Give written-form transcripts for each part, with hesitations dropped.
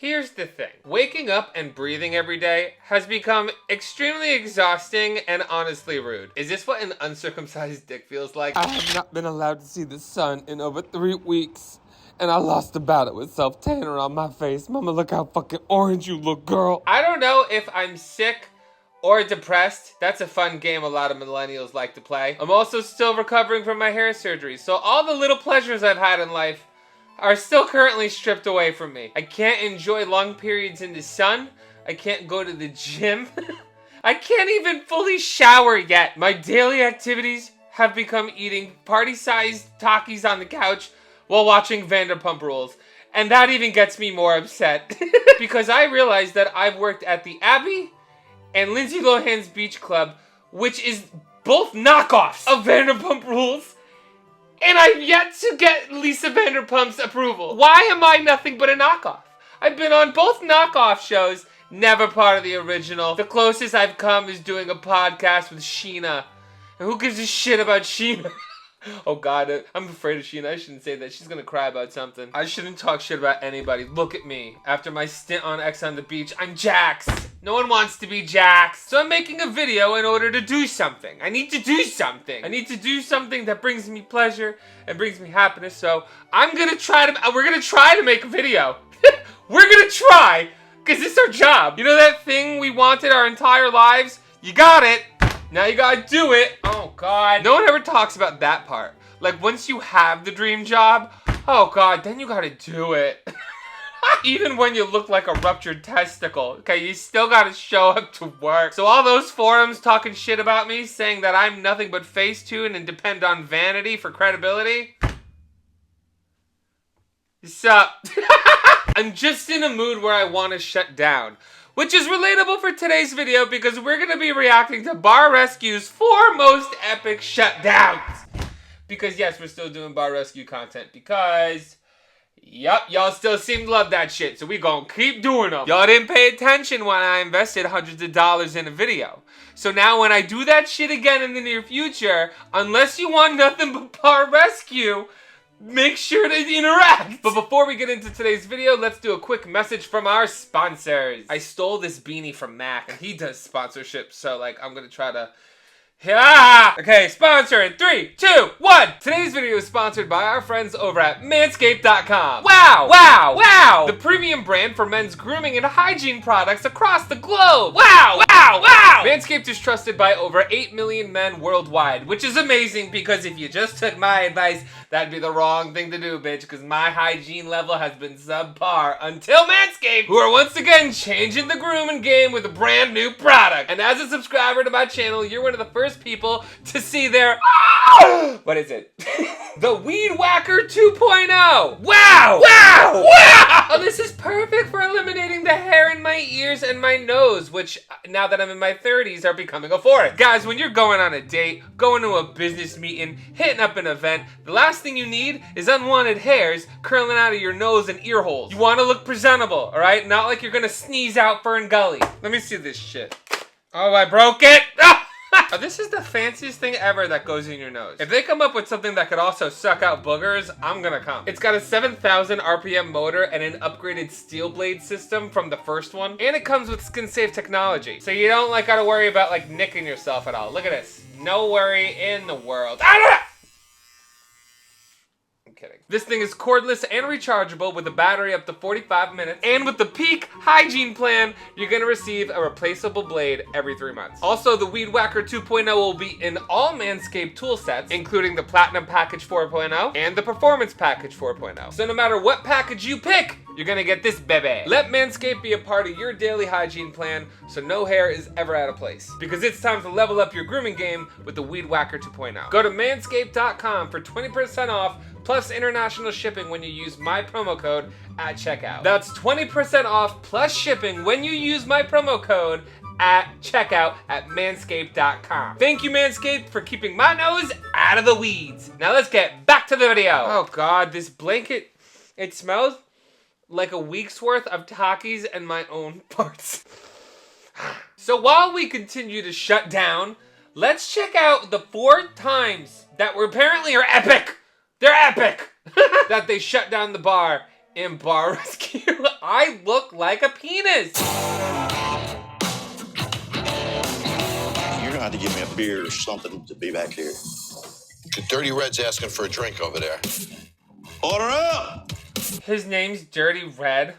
Here's the thing. Waking up and breathing every day has become extremely exhausting and honestly rude. Is this what an uncircumcised dick feels like? I have not been allowed to see the sun in over 3 weeks. And I lost the battle with self-tanner on my face. Mama, look how fucking orange you look, girl. I don't know if I'm sick or depressed. That's a fun game a lot of millennials like to play. I'm also still recovering from my hair surgery. So all the little pleasures I've had in life are still currently stripped away from me. I can't enjoy long periods in the sun. I can't go to the gym. I can't even fully shower yet. My daily activities have become eating party-sized Takis on the couch while watching Vanderpump Rules. And that even gets me more upset. Because I realized that I've worked at the Abbey and Lindsay Lohan's Beach Club, which is both knockoffs of Vanderpump Rules. And I've yet to get Lisa Vanderpump's approval. Why am I nothing but a knockoff? I've been on both knockoff shows, never part of the original. The closest I've come is doing a podcast with Sheena. And who gives a shit about Sheena? Oh God, I'm afraid of Sheena. I shouldn't say that. She's gonna cry about something. I shouldn't talk shit about anybody. Look at me. After my stint on X on the Beach, I'm Jax. No one wants to be Jax. So I'm making a video in order to do something. I need to do something. I need to do something that brings me pleasure and brings me happiness. So we're gonna try to make a video. We're gonna try, because it's our job. You know that thing we wanted our entire lives? You got it. Now you gotta do it. Oh God. No one ever talks about that part. Like once you have the dream job, oh God, then you gotta do it. Even when you look like a ruptured testicle, okay, you still gotta show up to work. So all those forums talking shit about me, saying that I'm nothing but Facetune and depend on vanity for credibility. Sup? I'm just in a mood where I wanna shut down. Which is relatable for today's video because we're going to be reacting to Bar Rescue's 4 most epic shutdowns. Because yes, we're still doing Bar Rescue content because, yup, y'all still seem to love that shit. So we gonna keep doing them. Y'all didn't pay attention when I invested hundreds of dollars in a video. So now when I do that shit again in the near future, unless you want nothing but Bar Rescue, make sure to interact. But before we get into today's video, let's do a quick message from our sponsors. I stole this beanie from Mac, and he does sponsorship, so like I'm gonna try to... Yeah! Okay, sponsor in 3, 2, 1! Today's video is sponsored by our friends over at Manscaped.com. Wow! Wow! Wow! The premium brand for men's grooming and hygiene products across the globe. Wow! Wow! Wow! Manscaped is trusted by over 8 million men worldwide, which is amazing because if you just took my advice, that'd be the wrong thing to do, bitch, because my hygiene level has been subpar until Manscaped, who are once again changing the grooming game with a brand new product. And as a subscriber to my channel, you're one of the first people to see their what is it? The Weed Whacker 2.0. Wow! Wow! Wow! This is perfect for eliminating the hair in my ears and my nose, which now that I'm in my 30s are becoming a forest. Guys, when you're going on a date, going to a business meeting, hitting up an event, the last thing you need is unwanted hairs curling out of your nose and ear holes. You want to look presentable, all right? Not like you're gonna sneeze out Fern Gully. Let me see this shit. Oh, I broke it. Oh, this is the fanciest thing ever that goes in your nose. If they come up with something that could also suck out boogers, I'm gonna come. It's got a 7,000 RPM motor and an upgraded steel blade system from the first one. And it comes with skin safe technology. So you don't like gotta worry about like nicking yourself at all. Look at this. No worry in the world. Kidding. This thing is cordless and rechargeable with a battery up to 45 minutes. And with the Peak Hygiene Plan, you're gonna receive a replaceable blade every 3 months. Also, the Weed Whacker 2.0 will be in all Manscaped tool sets, including the Platinum Package 4.0 and the Performance Package 4.0. So no matter what package you pick, you're gonna get this baby. Let Manscaped be a part of your daily hygiene plan so no hair is ever out of place. Because it's time to level up your grooming game with the Weed Whacker 2.0. Go to manscaped.com for 20% off plus international shipping when you use my promo code at checkout. That's 20% off plus shipping when you use my promo code at checkout at manscaped.com. Thank you, Manscaped, for keeping my nose out of the weeds. Now let's get back to the video. Oh God, this blanket, it smells like a week's worth of Takis and my own parts. So while we continue to shut down, let's check out the 4 times that were apparently are epic. They're epic! That they shut down the bar in Bar Rescue. I look like a penis. You're gonna have to give me a beer or something to be back here. The Dirty Red's asking for a drink over there. Order up! His name's Dirty Red.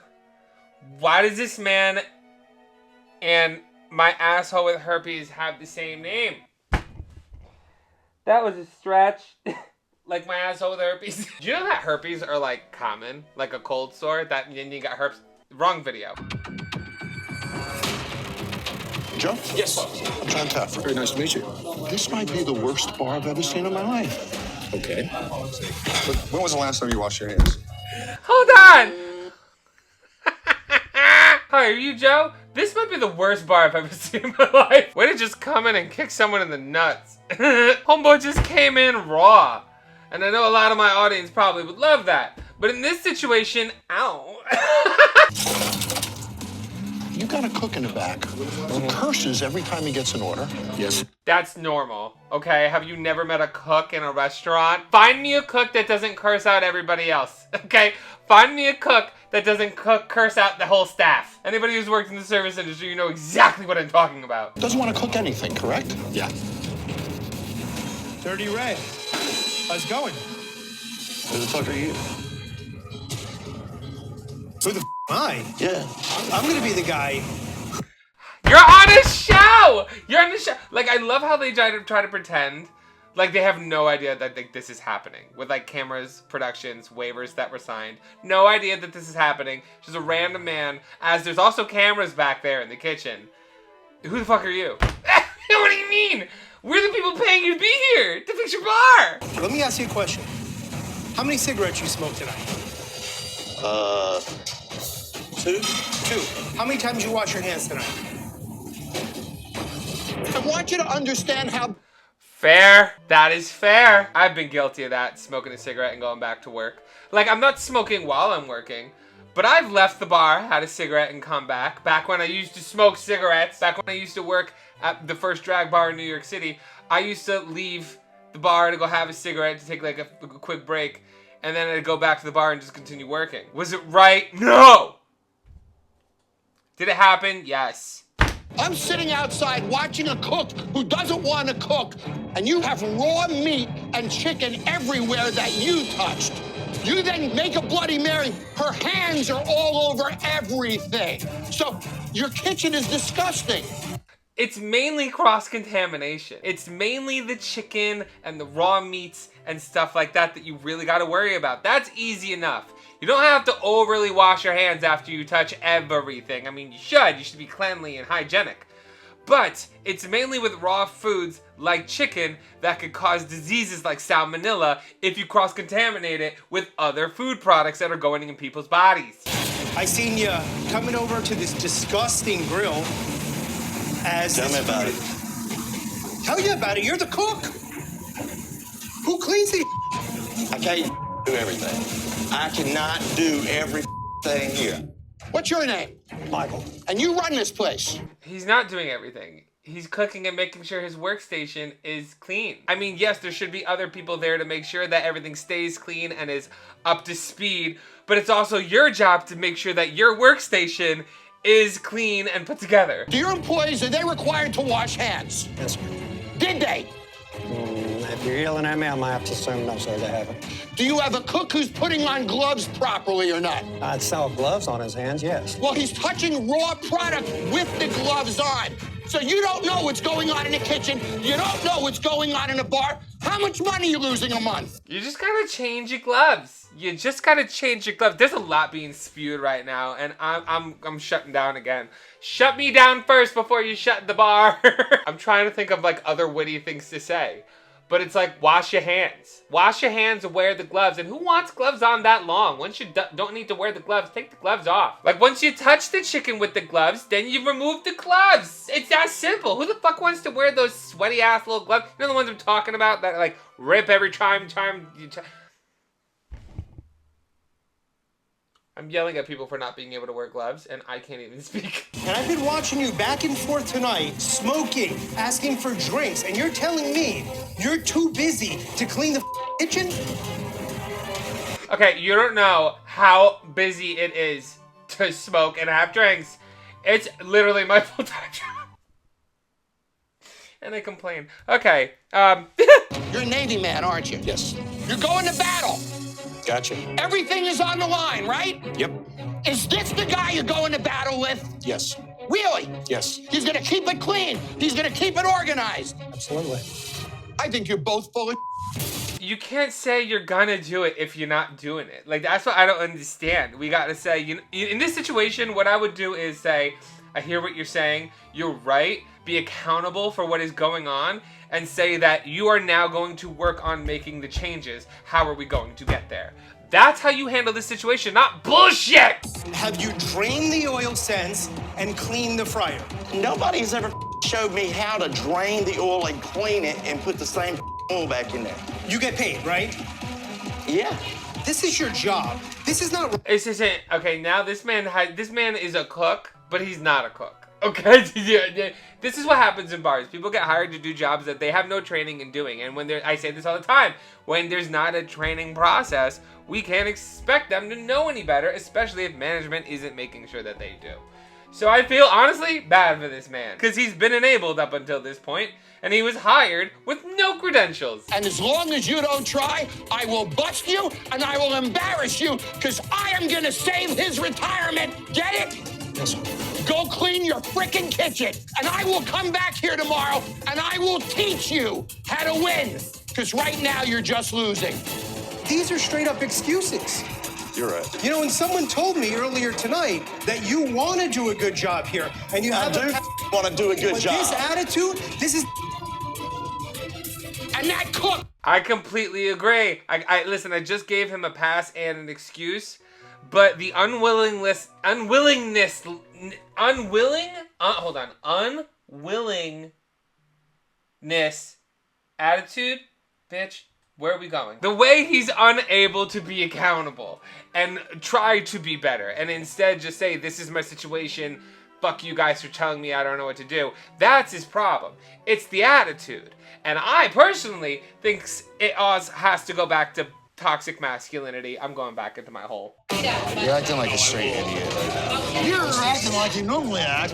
Why does this man and my asshole with herpes have the same name? That was a stretch. Like my asshole with herpes. Do you know that herpes are like common? Like a cold sore, that then you got herpes. Wrong video. Joe? Yes. I'm John Taffer. Very nice to meet you. This might be the worst bar I've ever seen in my life. Okay. But when was the last time you washed your hands? Hold on! Hi, are you Joe? This might be the worst bar I've ever seen in my life. Way to just come in and kick someone in the nuts. Homeboy just came in raw. And I know a lot of my audience probably would love that. But in this situation, ow. You got a cook in the back who curses every time he gets an order. Yes. That's normal, okay? Have you never met a cook in a restaurant? Find me a cook that doesn't curse out everybody else, okay? Find me a cook that doesn't curse out the whole staff. Anybody who's worked in the service industry, you know exactly what I'm talking about. Doesn't want to cook anything, correct? Yeah. Dirty Red. How's it going? Who the fuck are you? Who the am I? Yeah. I'm gonna be the guy. You're on a show! You're on a show! Like, I love how they try to pretend like they have no idea that like, this is happening. With like cameras, productions, waivers that were signed. No idea that this is happening. Just a random man, as there's also cameras back there in the kitchen. Who the fuck are you? What do you mean? We're the people paying you to be here to fix your bar! Let me ask you a question. How many cigarettes you smoked tonight? 2? 2. How many times you wash your hands tonight? I want you to understand how... Fair. That is fair. I've been guilty of that, smoking a cigarette and going back to work. Like, I'm not smoking while I'm working, but I've left the bar, had a cigarette, and come back. Back when I used to smoke cigarettes, back when I used to work at the first drag bar in New York City, I used to leave the bar to go have a cigarette to take like a quick break, and then I'd go back to the bar and just continue working. Was it right? No! Did it happen? Yes. I'm sitting outside watching a cook who doesn't want to cook, and you have raw meat and chicken everywhere that you touched. You then make a Bloody Mary. Her hands are all over everything. So your kitchen is disgusting. It's mainly cross-contamination. It's mainly the chicken and the raw meats and stuff like that that you really got to worry about. That's easy enough. You don't have to overly wash your hands after you touch everything. I mean, you should be cleanly and hygienic. But it's mainly with raw foods like chicken that could cause diseases like salmonella if you cross-contaminate it with other food products that are going in people's bodies. I seen you coming over to this disgusting grill as Tell me about it. Tell you about it. You're the cook. Who cleans the I can't do everything. I cannot do everything here. What's your name? Michael? And you run this place. He's not doing everything. He's cooking and making sure his workstation is clean. I mean, yes, there should be other people there to make sure that everything stays clean and is up to speed, but it's also your job to make sure that your workstation is clean and put together. Do your employees, are they required to wash hands? Yes, sir. Did they? If you're yelling at me, I might have to assume no, sir, they haven't. Do you have a cook who's putting on gloves properly or not? I'd saw gloves on his hands, yes. Well, he's touching raw product with the gloves on. So you don't know what's going on in the kitchen. You don't know what's going on in a bar. How much money are you losing a month? You just gotta change your gloves. You just gotta change your gloves. There's a lot being spewed right now, and I'm shutting down again. Shut me down first before you shut the bar. I'm trying to think of like other witty things to say. But it's like, wash your hands. Wash your hands and wear the gloves. And who wants gloves on that long? Once you don't need to wear the gloves, take the gloves off. Like, once you touch the chicken with the gloves, then you remove the gloves. It's that simple. Who the fuck wants to wear those sweaty-ass little gloves? You know the ones I'm talking about that, like, rip every time you I'm yelling at people for not being able to wear gloves, and I can't even speak. And I've been watching you back and forth tonight, smoking, asking for drinks, and you're telling me you're too busy to clean the kitchen? Okay, you don't know how busy it is to smoke and have drinks. It's literally my full-time job. And I complain. Okay. You're a Navy man, aren't you? Yes. You're going to battle. Gotcha. Everything is on the line, right? Yep. Is this the guy you're going to battle with? Yes. Really? Yes. He's gonna keep it clean. He's gonna keep it organized. Absolutely. I think you're both full of You can't say you're gonna do it if you're not doing it. Like, that's what I don't understand. We gotta say, in this situation, what I would do is say, I hear what you're saying. You're right. Be accountable for what is going on and say that you are now going to work on making the changes. How are we going to get there? That's how you handle this situation, not bullshit! Have you drained the oil sense and cleaned the fryer? Nobody's ever showed me how to drain the oil and clean it and put the same oil back in there. You get paid, right? Yeah. This is your job. This is not... This isn't, okay, now this man is a cook, but he's not a cook. Okay, this is what happens in bars. People get hired to do jobs that they have no training in doing. And when I say this all the time, when there's not a training process, we can't expect them to know any better, especially if management isn't making sure that they do. So I feel, honestly, bad for this man. Because he's been enabled up until this point, and he was hired with no credentials. And as long as you don't try, I will bust you and I will embarrass you because I am gonna save his retirement. Get it? Yes, sir. Go clean your frickin' kitchen. And I will come back here tomorrow and I will teach you how to win. Because right now you're just losing. These are straight up excuses. You're right. You know, and someone told me earlier tonight that you want to do a good job here, and you I have do want to do a good but job. this attitude, this is... And that cook. I completely agree. Listen, I just gave him a pass and an excuse, but the unwillingness attitude, bitch, where are we going? The way he's unable to be accountable and try to be better and instead just say, this is my situation, fuck you guys for telling me I don't know what to do. That's his problem. It's the attitude. And I personally think it all has to go back to toxic masculinity. I'm going back into my hole. You're acting like a straight idiot right now. You're acting like you normally act.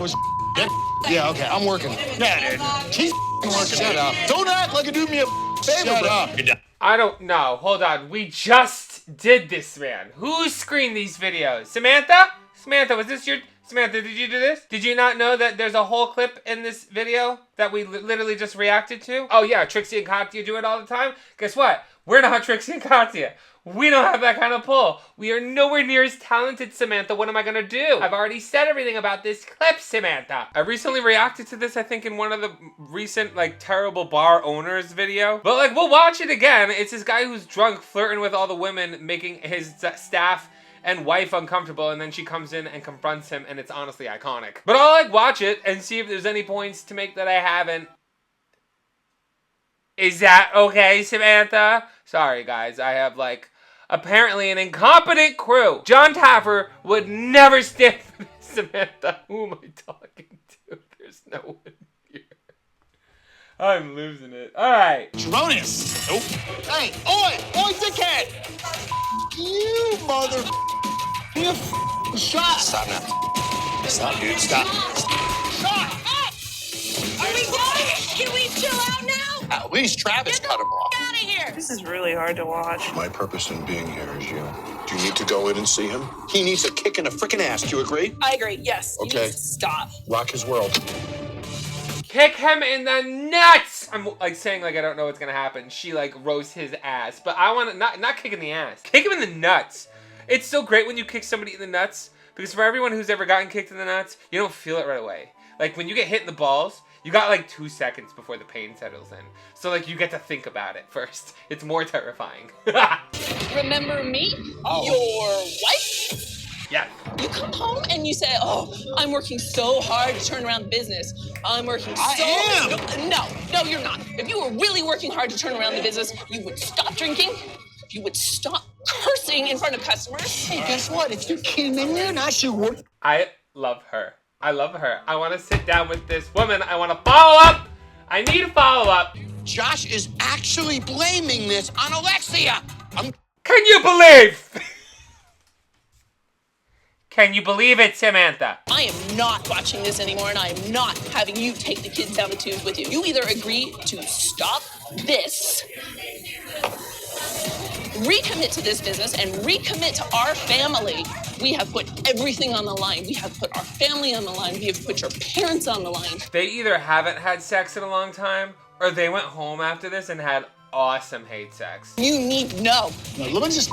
Yeah, okay, I'm working. Yeah, dude. He's working. Shut up. Don't act like you do me a favor. Shut up. I don't know. Hold on. We just did this, man. Who screened these videos? Samantha? Samantha, was this your... Samantha, did you do this? Did you not know that there's a whole clip in this video that we literally just reacted to? Oh yeah, Trixie and Katya do it all the time. Guess what? We're not Trixie and Katya. We don't have that kind of pull. We are nowhere near as talented, Samantha. What am I gonna do? I've already said everything about this clip, Samantha. I recently reacted to this, I think, in one of the recent, like, terrible bar owners video. But, like, we'll watch it again. It's this guy who's drunk, flirting with all the women, making his staff and wife uncomfortable, and then she comes in and confronts him, and it's honestly iconic. But I'll, like, watch it and see if there's any points to make that I haven't. Is that okay, Samantha? Sorry, guys. I have, like, apparently an incompetent crew. John Taffer would never stand for this, Samantha. Who am I talking to? There's no one here. I'm losing it. All right. Erroneous. Nope. Hey, oi, dickhead. You mother. You shot. Stop now. Stop, dude. Stop. Shot. Are we done? Can we chill out now? At least Travis cut him off. Get out of here. This is really hard to watch. My purpose in being here is you. Do you need to go in and see him? He needs a kick in the frickin' ass. Do you agree? I agree. Yes. You Okay. need to stop. Rock his world. Kick him in the nuts! I'm like saying like I don't know what's gonna happen. She like roasts his ass. But I want to not kick in the ass. Kick him in the nuts. It's so great when you kick somebody in the nuts. Because for everyone who's ever gotten kicked in the nuts, you don't feel it right away. Like when you get hit in the balls, you got like 2 seconds before the pain settles in. So like you get to think about it first. It's more terrifying. Remember me? Your wife? Yeah. You come home and you say, oh, I'm working so hard to turn around the business. I'm working so... No, you're not. If you were really working hard to turn around the business, you would stop drinking. You would stop cursing in front of customers. Hey, guess what? If you came in there and I should work. I love her. I love her. I want to sit down with this woman. I want to follow up. I need a follow up. Josh is actually blaming this on Alexia. Can you believe? Can you believe it, Samantha? I am not watching this anymore, and I am not having you take the kids down the tubes with you. You either agree to stop this, recommit to this business, and recommit to our family. We have put everything on the line. We have put our family on the line. We have put your parents on the line. They either haven't had sex in a long time, or they went home after this and had awesome hate sex. You need no. No, let me just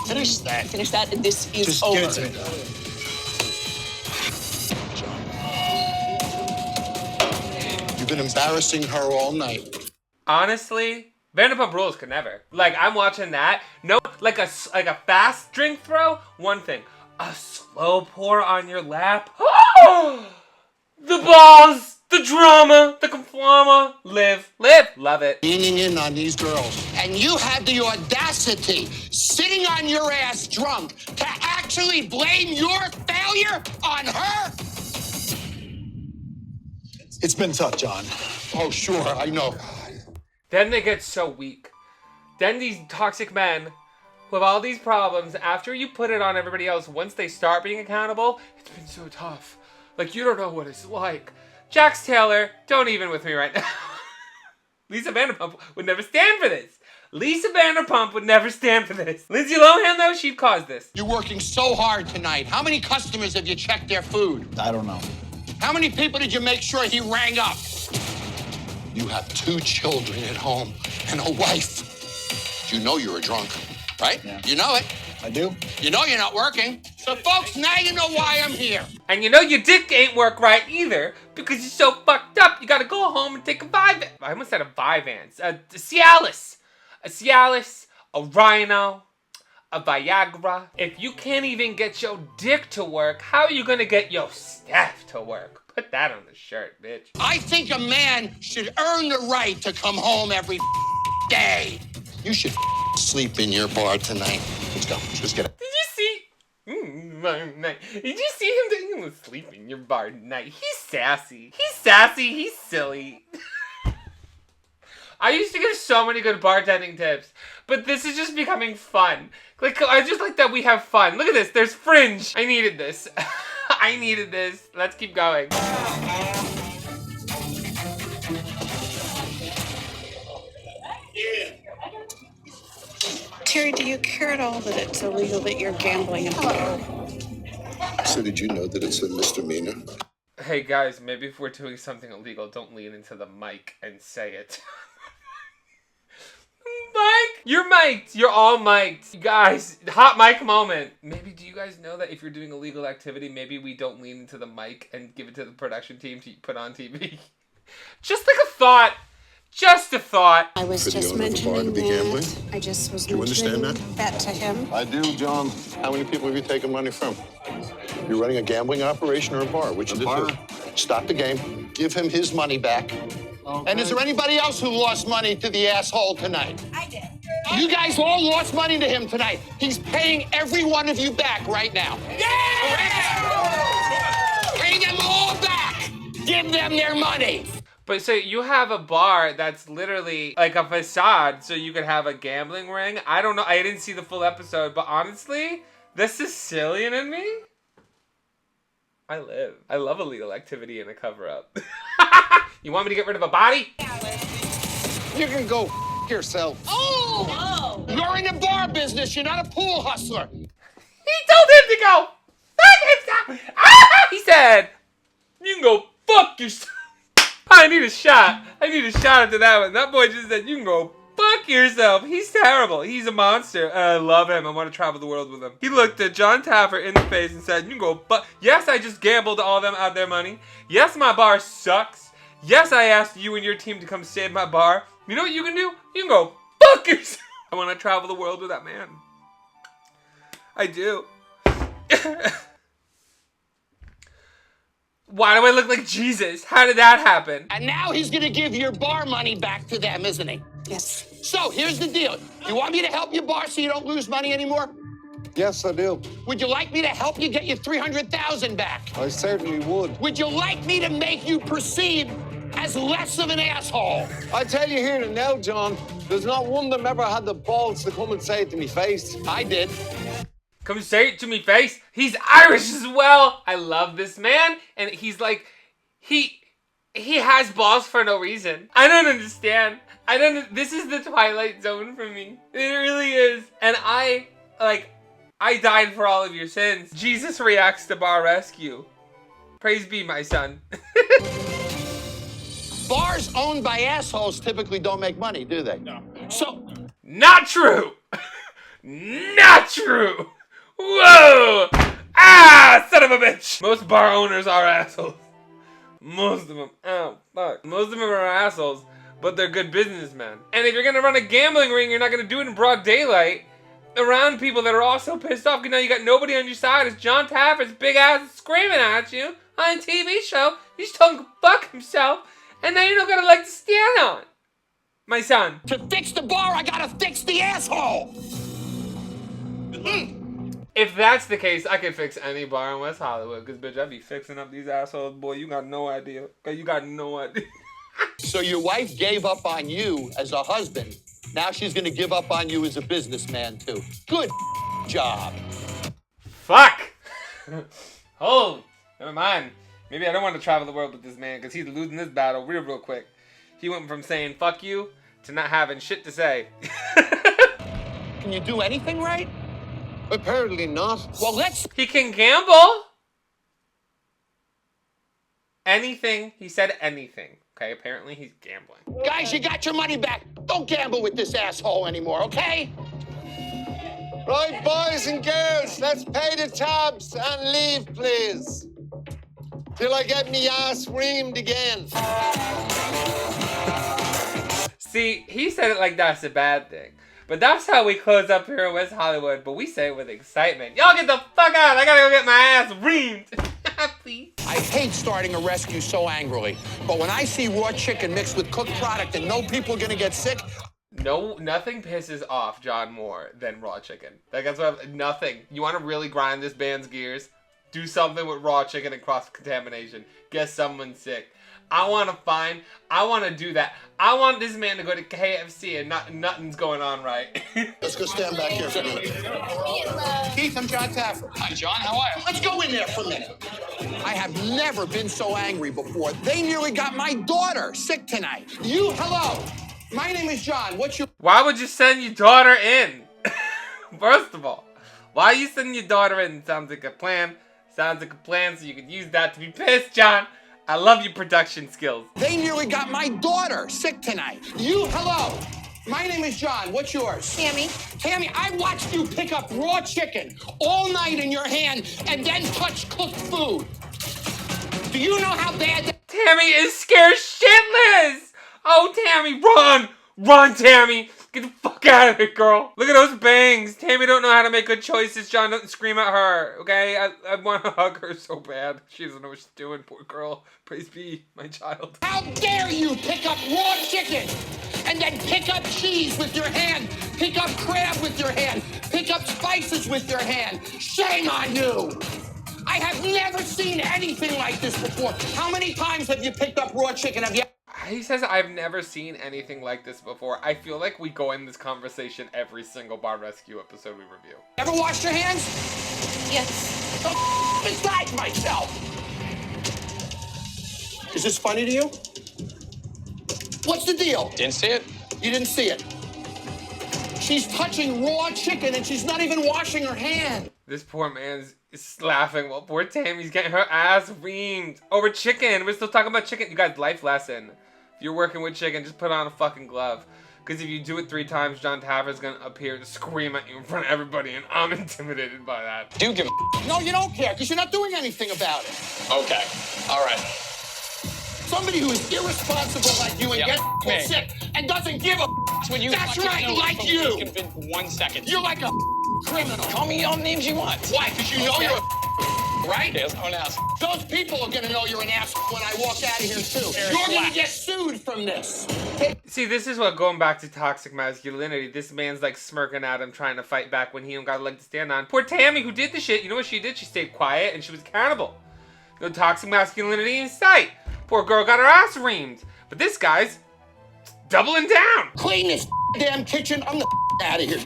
finish that. Finish that, and this is Just over. give it to me. You've been embarrassing her all night. Honestly, Vanderpump Rules could never. Like, I'm watching that. No, like a fast drink throw, one thing. A slow pour on your lap. The balls, the drama, the conflama. Live, love it. Leaning in on these girls. And you had the audacity, sitting on your ass drunk, to actually blame your failure on her? It's been tough, John. Oh, sure, I know. Then they get so weak. Then these toxic men who have all these problems, after you put it on everybody else, once they start being accountable, it's been so tough. Like, you don't know what it's like. Jax Taylor, don't even with me right now. Lisa Vanderpump would never stand for this. Lisa Vanderpump would never stand for this. Lindsay Lohan, though, she'd cause this. You're working so hard tonight. How many customers have you checked their food? I don't know. How many people did you make sure he rang up? You have 2 children at home and a wife. You know you're a drunk, right? Yeah. You know it. I do? You know you're not working. So, folks, now you know why I'm here. And you know your dick ain't work right either, because you're so fucked up, you gotta go home and take a Vyvanse. I almost said a Vyvanse. A Cialis. A Cialis, a Rhino, a Viagra. If you can't even get your dick to work, how are you gonna get your staff to work? Put that on the shirt, bitch. I think a man should earn the right to come home every day. You should sleep in your bar tonight. Let's go. Let's get it. Did you see? Did you see him? He was sleeping in your bar tonight. He's sassy. He's sassy. He's silly. I used to get so many good bartending tips, but this is just becoming fun. Like, I just like that we have fun. Look at this. There's Fringe. I needed this. I needed this. Let's keep going. Terry, do you care at all that it's illegal that you're gambling in bar? So did you know that it's a misdemeanor? Hey guys, maybe if we're doing something illegal, don't lean into the mic and say it. Mike, you're mic'd. You're all mic'd. You guys, hot mic moment. Maybe do you guys know that if you're doing illegal activity, maybe we don't lean into the mic and give it to the production team to put on TV? Just like a thought. Just a thought. I was For the just owner of the bar to mentioning be gambling? that. I just was Do you mentioning understand that to him. I do, John. How many people have you taken money from? You're running a gambling operation or a bar? Which of the two? Stop the game. Give him his money back. Okay. And is there anybody else who lost money to the asshole tonight? I did. You guys all lost money to him tonight. He's paying every one of you back right now. Yeah! Pay them all back. Give them their money. But so you have a bar that's literally like a facade so you could have a gambling ring. I don't know. I didn't see the full episode, but honestly, the Sicilian in me, I love illegal activity and a cover-up. You want me to get rid of a body? You can go yourself. Oh! You're in the bar business. You're not a pool hustler. He told him to go fuck himself. Ah! He said, you can go fuck yourself. I need a shot. I need a shot after that one. That boy just said, you can go fuck yourself. He's terrible. He's a monster. And I love him. I want to travel the world with him. He looked at John Taffer in the face and said, you can go fuck. Yes, I just gambled all of them out of their money. Yes, my bar sucks. Yes, I asked you and your team to come save my bar. You know what you can do? You can go fuck yourself. I want to travel the world with that man. I do. Why do I look like Jesus? How did that happen? And now he's going to give your bar money back to them, isn't he? Yes. So here's the deal. You want me to help your bar so you don't lose money anymore? Yes, I do. Would you like me to help you get your $300,000 back? I certainly would. Would you like me to make you perceived as less of an asshole? I tell you here and now, John, there's not one of them ever had the balls to come and say it to me face. I did. Come say it to me face. He's Irish as well. I love this man. And he's like, he has balls for no reason. I don't understand. This is the Twilight Zone for me. It really is. And I died for all of your sins. Jesus reacts to bar rescue. Praise be, my son. Bars owned by assholes typically don't make money, do they? No. So... Not true! Not true! Whoa! Ah, son of a bitch! Most bar owners are assholes. Most of them. Oh, fuck. Most of them are assholes, but they're good businessmen. And if you're gonna run a gambling ring, you're not gonna do it in broad daylight around people that are also pissed off because now you got nobody on your side. It's John Taffer's big ass screaming at you on a TV show. He's told him to fuck himself, and now you don't got a leg to stand on. My son. To fix the bar, I gotta fix the asshole! If that's the case, I could fix any bar in West Hollywood, because, bitch, I'd be fixing up these assholes. Boy, you got no idea. Okay, you got no idea. So your wife gave up on you as a husband. Now she's gonna give up on you as a businessman, too. Good job. Fuck! Oh, never mind. Maybe I don't want to travel the world with this man, because he's losing this battle real quick. He went from saying, fuck you, to not having shit to say. Can you do anything right? Apparently not. Well, let's... He can gamble. Anything. He said anything. Okay, apparently he's gambling. Guys, you got your money back. Don't gamble with this asshole anymore, okay? Right, boys and girls, let's pay the tabs and leave, please. Till I get me ass reamed again. See, he said it like that's a bad thing. But that's how we close up here in West Hollywood, but we say it with excitement. Y'all get the fuck out! I gotta go get my ass reamed! Please. I hate starting a rescue so angrily, but when I see raw chicken mixed with cooked product and no people are gonna get sick... No, nothing pisses off John more than raw chicken. Like, that's what nothing. You wanna really grind this band's gears? Do something with raw chicken and cross-contamination. Get someone sick. I want to do that. I want this man to go to KFC and nothing's going on right. Let's go stand back here for a minute. Keith, I'm John Taffer. Hi, John. How are you? Let's go in there for a minute. I have never been so angry before. They nearly got my daughter sick tonight. Hello. My name is John. What's your... Why would you send your daughter in? First of all, why are you sending your daughter in? Sounds like a plan. Sounds like a plan, so you could use that to be pissed, John. I love your production skills. They nearly got my daughter sick tonight. Hello. My name is John. What's yours? Tammy. Tammy, I watched you pick up raw chicken all night in your hand and then touch cooked food. Do you know how bad that... Tammy is scared shitless. Oh, Tammy, run. Run, Tammy. Get the fuck out of here, girl. Look at those bangs. Tammy don't know how to make good choices. John, don't scream at her, okay? I want to hug her so bad. She doesn't know what she's doing, poor girl. Praise be, my child. How dare you pick up raw chicken and then pick up cheese with your hand, pick up crab with your hand, pick up spices with your hand. Shame on you. I have never seen anything like this before. How many times have you picked up raw chicken? Have you... He says, I've never seen anything like this before. I feel like we go in this conversation every single bar rescue episode we review. Ever washed your hands? Yes. Besides myself. Is this funny to you? What's the deal? Didn't see it? You didn't see it. She's touching raw chicken and she's not even washing her hand. This poor man's laughing while poor Tammy's getting her ass reamed over chicken. We're still talking about chicken. You guys, life lesson. If you're working with chicken, just put on a fucking glove. Because if you do it 3 times, John Taffer's going to appear to scream at you in front of everybody, and I'm intimidated by that. Do give a... No, you don't care, because you're not doing anything about it. Okay. All right. Somebody who is irresponsible like you and gets sick and doesn't give a... When you That's right, like you. 1 second. You're like a criminal. Call me all the names you want. Why? Because you know you're a right? Yes, I'm an ass. Those people are going to know you're an ass when I walk out of here, too. You're going to get sued from this. See, this is what going back to toxic masculinity. This man's like smirking at him, trying to fight back when he don't got a leg to stand on. Poor Tammy, who did the shit, you know what she did? She stayed quiet and she was accountable. No toxic masculinity in sight. Poor girl got her ass reamed. But this guy's doubling down. Clean this damn kitchen. I'm the out of here.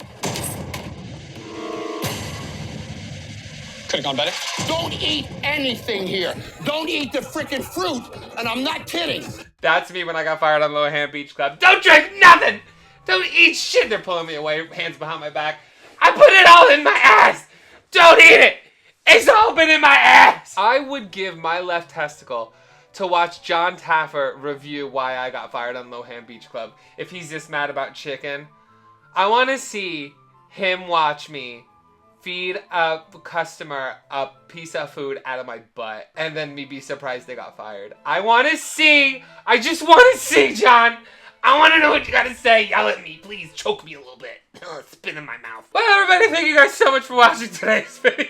Could have gone better. Don't eat anything here. Don't eat the freaking fruit. And I'm not kidding. That's me when I got fired on Lohan Beach Club. Don't drink nothing. Don't eat shit. They're pulling me away, hands behind my back. I put it all in my ass. Don't eat it. It's all been in my ass. I would give my left testicle to watch John Taffer review why I got fired on Lohan Beach Club. If he's this mad about chicken, I want to see him watch me feed a customer a piece of food out of my butt and then me be surprised they got fired. I want to see. I just want to see, John. I want to know what you got to say. Yell at me. Please choke me a little bit. Spit in my mouth. Well, everybody, thank you guys so much for watching today's video.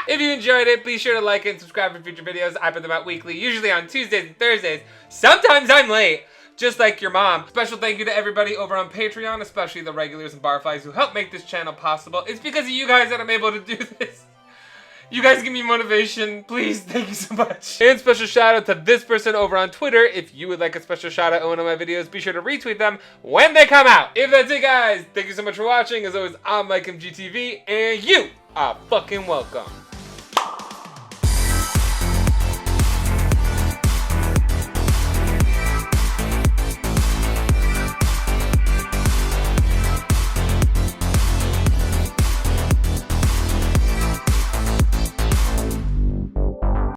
If you enjoyed it, be sure to like and subscribe for future videos. I put them out weekly, usually on Tuesdays and Thursdays. Sometimes I'm late, just like your mom. Special thank you to everybody over on Patreon, especially the regulars and barflies who help make this channel possible. It's because of you guys that I'm able to do this. You guys give me motivation. Please, thank you so much. And special shout out to this person over on Twitter. If you would like a special shout out on one of my videos, be sure to retweet them when they come out. If that's it, guys, thank you so much for watching. As always, I'm MikeMGTV, and you are fucking welcome.